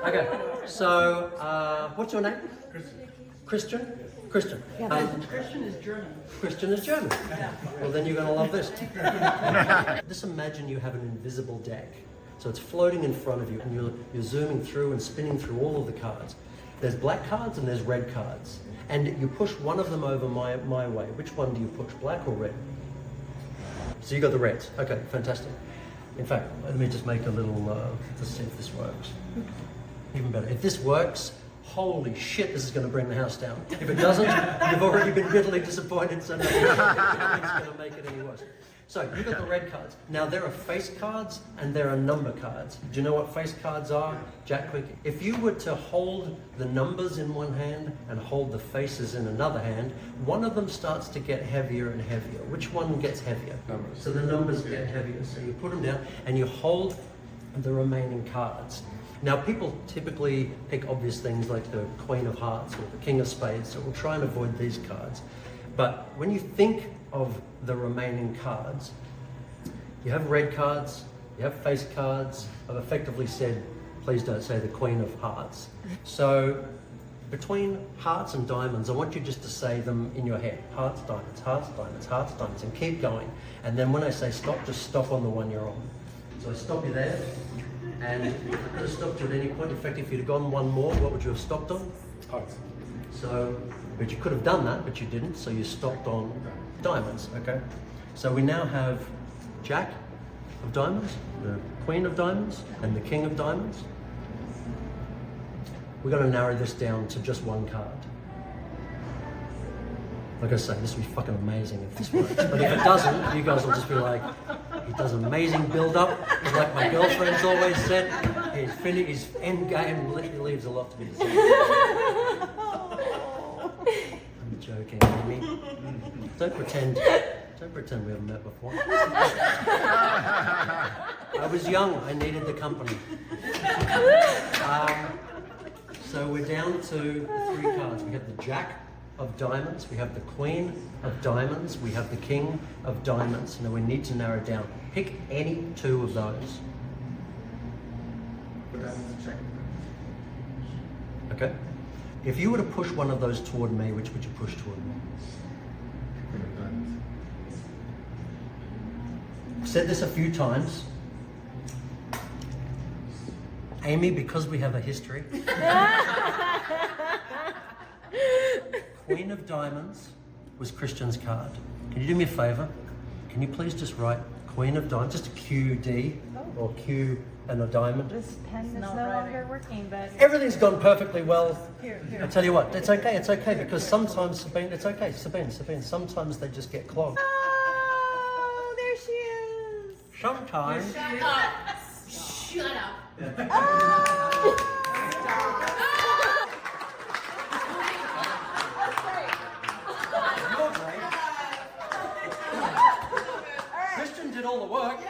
Okay, so what's your name? Christian? Christian. Christian is German. Christian is German. Well, then you're going to love this. Just imagine you have an invisible deck. So it's floating in front of you, and you're zooming through and spinning through all of the cards. There's black cards and there's red cards. And you push one of them over my way. Which one do you push, black or red? So you got the reds. Okay, fantastic. In fact, let me just make a little, to see if this works. Even better. If this works, holy shit, this is going to bring the house down. If it doesn't, you've already been bitterly disappointed, so nothing's going to make it any worse. So you've got the red cards. Now there are face cards and there are number cards. Do you know what face cards are? Jack quick. If you were to hold the numbers in one hand and hold the faces in another hand, one of them starts to get heavier and heavier. Which one gets heavier? Numbers. So the numbers get heavier. So you put them down and you hold the remaining cards. Now people typically pick obvious things like the Queen of Hearts or the King of Spades, so we'll try and avoid these cards. But when you think of the remaining cards, you have red cards, you have face cards. I've effectively said, please don't say the Queen of Hearts. So between hearts and diamonds, I want you just to say them in your head. Hearts, diamonds, hearts, diamonds, hearts, diamonds, and keep going. And then when I say stop, just stop on the one you're on. So I stop you there, and I could have stopped you at any point. In fact, if you'd have gone one more, what would you have stopped on? Hearts. So, but you could have done that, but you didn't, so you stopped on diamonds, okay? So we now have Jack of diamonds, the Queen of diamonds, and the King of diamonds. We're going to narrow this down to just one card. Like I say, this would be fucking amazing if this works. But if it doesn't, you guys will just be like, he does amazing build-up. Like my girlfriend's always said, his end game leaves a lot to be desired. I'm joking, Amy. Don't pretend we haven't met before. I was young, I needed the company. So we're down to 3 cards. We have the Jack of diamonds, we have the Queen of diamonds, we have the King of diamonds. Now we need to narrow down. Pick any 2 of those. Okay? If you were to push one of those toward me, which would you push toward me? I've said this a few times. Amy, because we have a history. Queen of diamonds was Christian's card. Can you do me a favor? Can you please just write Queen of diamonds, just a QD or Q and a diamond? This pen is no longer working, but Everything's gone perfectly well. here. I tell you what, it's okay because sometimes, Sabine, it's okay, Sabine, sometimes they just get clogged. Oh, there she is. Sometimes. Shut up. Shut up. Oh. Christian did all the work.